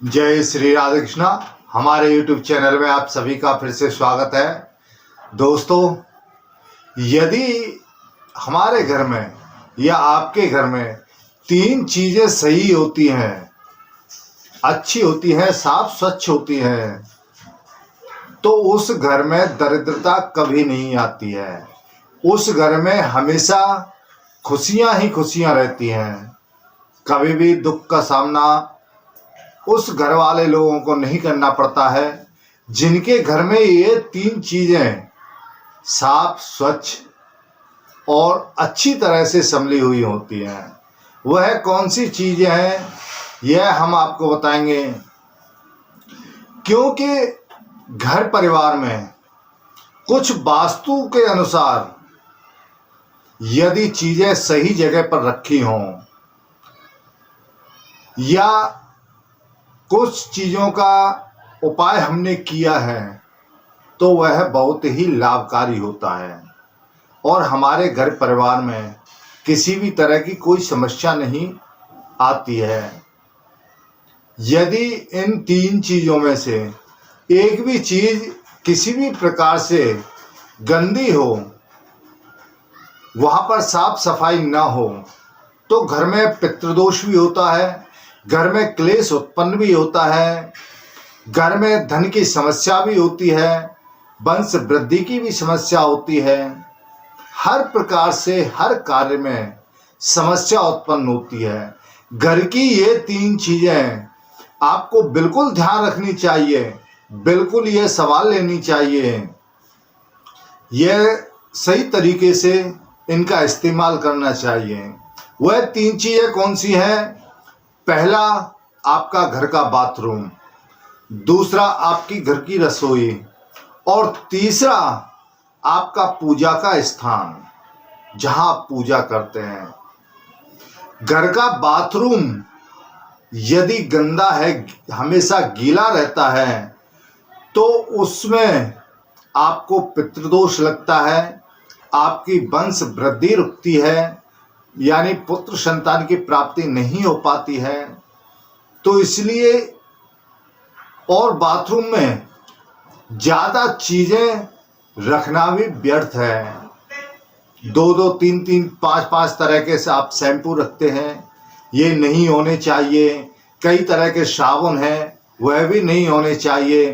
जय श्री राधे कृष्णा। हमारे YouTube channel में आप सभी का फिर से स्वागत है। दोस्तों, यदि हमारे घर में या आपके घर में तीन चीज़ें सही होती हैं, अच्छी होती हैं, साफ स्वच्छ होती हैं, तो उस घर में दरिद्रता कभी नहीं आती है। उस घर में हमेशा खुशियां ही खुशियां रहती हैं। कभी भी दुख का सामना उस घर वाले लोगों को नहीं करना पड़ता है जिनके घर में ये तीन चीज़ें साफ, स्वच्छ और अच्छी तरह से संभली हुई होती हैं। वह कौन सी चीज़ें हैं, यह हम आपको बताएंगे। क्योंकि घर परिवार में कुछ वास्तु के अनुसार यदि चीज़ें सही जगह पर रखी हों या कुछ चीज़ों का उपाय हमने किया है तो वह बहुत ही लाभकारी होता है और हमारे घर परिवार में किसी भी तरह की कोई समस्या नहीं आती है। यदि इन तीन चीज़ों में से एक भी चीज़ किसी भी प्रकार से गंदी हो, वहाँ पर साफ सफाई ना हो, तो घर में पितृदोष भी होता है, घर में क्लेश उत्पन्न भी होता है, घर में धन की समस्या भी होती है, वंश वृद्धि की भी समस्या होती है। हर प्रकार से हर कार्य में समस्या उत्पन्न होती है। घर की ये तीन चीज़ें आपको बिल्कुल ध्यान रखनी चाहिए, बिल्कुल ये संभाल लेनी चाहिए। यह सही तरीके से इनका इस्तेमाल करना चाहिए। वह तीन चीज़ें कौन सी हैं? पहला, आपका घर का बाथरूम, दूसरा आपकी घर की रसोई और तीसरा आपका पूजा का स्थान जहां आप पूजा करते हैं। घर का बाथरूम यदि गंदा है, हमेशा गीला रहता है, तो उसमें आपको पितृदोष लगता है, आपकी वंश वृद्धि रुकती है, यानी पुत्र संतान की प्राप्ति नहीं हो पाती है। तो इसलिए, और बाथरूम में ज़्यादा चीज़ें रखना भी व्यर्थ है। दो दो तीन तीन पाँच पाँच तरह के से आप शैम्पू रखते हैं, ये नहीं होने चाहिए। कई तरह के साबुन हैं, वह भी नहीं होने चाहिए।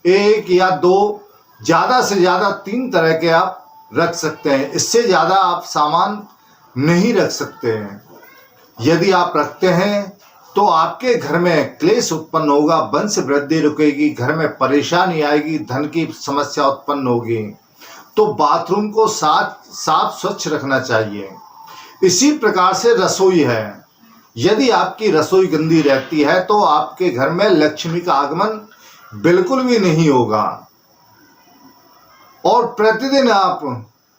एक या दो, ज़्यादा से ज़्यादा तीन तरह के आप रख सकते हैं, इससे ज़्यादा आप सामान नहीं रख सकते हैं। यदि आप रखते हैं तो आपके घर में क्लेश उत्पन्न होगा, वंश वृद्धि रुकेगी, घर में परेशानी आएगी, धन की समस्या उत्पन्न होगी। तो बाथरूम को साफ स्वच्छ रखना चाहिए। इसी प्रकार से रसोई है। यदि आपकी रसोई गंदी रहती है तो आपके घर में लक्ष्मी का आगमन बिल्कुल भी नहीं होगा। और प्रतिदिन आप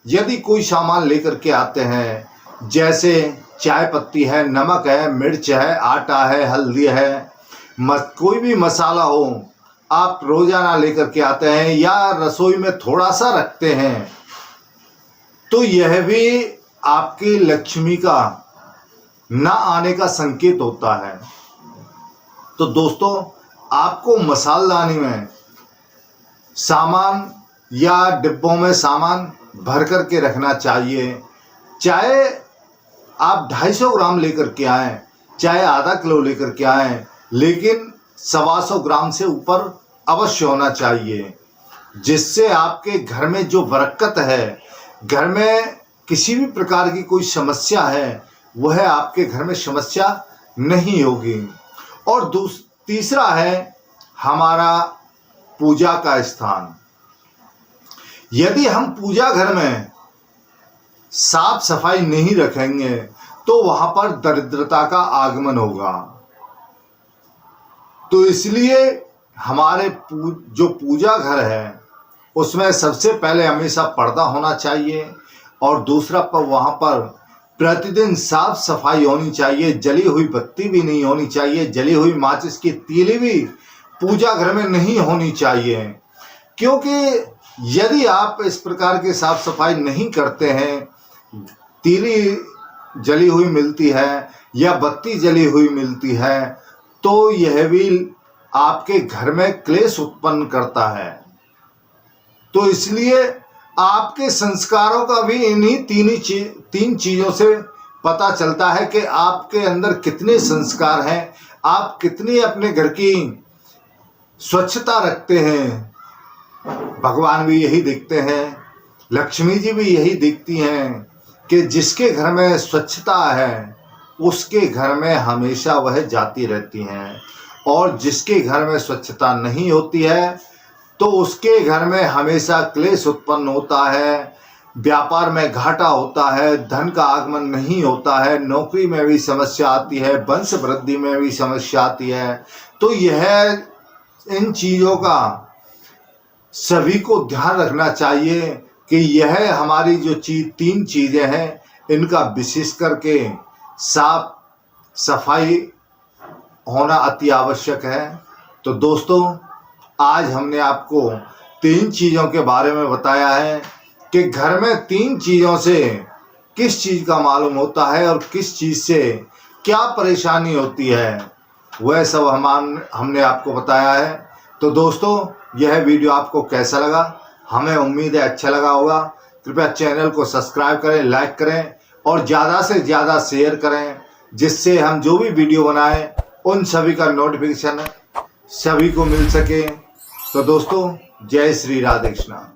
यदि कोई सामान लेकर के आते हैं, जैसे चाय पत्ती है, नमक है, मिर्च है, आटा है, हल्दी है, कोई भी मसाला हो, आप रोजाना लेकर के आते हैं या रसोई में थोड़ा सा रखते हैं, तो यह भी आपकी लक्ष्मी का न आने का संकेत होता है। तो दोस्तों, आपको मसालदानी में सामान या डिब्बों में सामान भर कर के रखना चाहिए। चाहे आप 250 ग्राम लेकर के आएँ, चाहे आधा किलो लेकर के आएँ, लेकिन 125 ग्राम से ऊपर अवश्य होना चाहिए, जिससे आपके घर में जो बरकत है, घर में किसी भी प्रकार की कोई समस्या है, वह आपके घर में समस्या नहीं होगी। और तीसरा है हमारा पूजा का स्थान। यदि हम पूजा घर में साफ सफाई नहीं रखेंगे तो वहां पर दरिद्रता का आगमन होगा। तो इसलिए हमारे जो पूजा घर है उसमें सबसे पहले हमेशा पर्दा होना चाहिए और दूसरा पर वहां पर प्रतिदिन साफ सफाई होनी चाहिए। जली हुई बत्ती भी नहीं होनी चाहिए, जली हुई माचिस की तीली भी पूजा घर में नहीं होनी चाहिए। क्योंकि यदि आप इस प्रकार की साफ सफाई नहीं करते हैं, तीली जली हुई मिलती है या बत्ती जली हुई मिलती है, तो यह भी आपके घर में क्लेश उत्पन्न करता है। तो इसलिए आपके संस्कारों का भी इन्हीं तीन चीजों से पता चलता है कि आपके अंदर कितने संस्कार हैं, आप कितनी अपने घर की स्वच्छता रखते हैं। भगवान भी यही देखते हैं, लक्ष्मी जी भी यही देखती हैं कि जिसके घर में स्वच्छता है उसके घर में हमेशा वह जाती रहती हैं, और जिसके घर में स्वच्छता नहीं होती है तो उसके घर में हमेशा क्लेश उत्पन्न होता है, व्यापार में घाटा होता है, धन का आगमन नहीं होता है, नौकरी में भी समस्या आती है, वंश वृद्धि में भी समस्या आती है। तो यह इन चीज़ों का सभी को ध्यान रखना चाहिए कि यह हमारी जो तीन चीज़ें हैं इनका विशेष करके साफ सफाई होना अति आवश्यक है। तो दोस्तों, आज हमने आपको तीन चीज़ों के बारे में बताया है कि घर में तीन चीज़ों से किस चीज़ का मालूम होता है और किस चीज़ से क्या परेशानी होती है, वह सब हमने आपको बताया है। तो दोस्तों, यह वीडियो आपको कैसा लगा? हमें उम्मीद है अच्छा लगा होगा। कृपया चैनल को सब्सक्राइब करें, लाइक करें और ज़्यादा से ज़्यादा शेयर करें, जिससे हम जो भी वीडियो बनाएं उन सभी का नोटिफिकेशन सभी को मिल सके। तो दोस्तों, जय श्री राधे कृष्णा।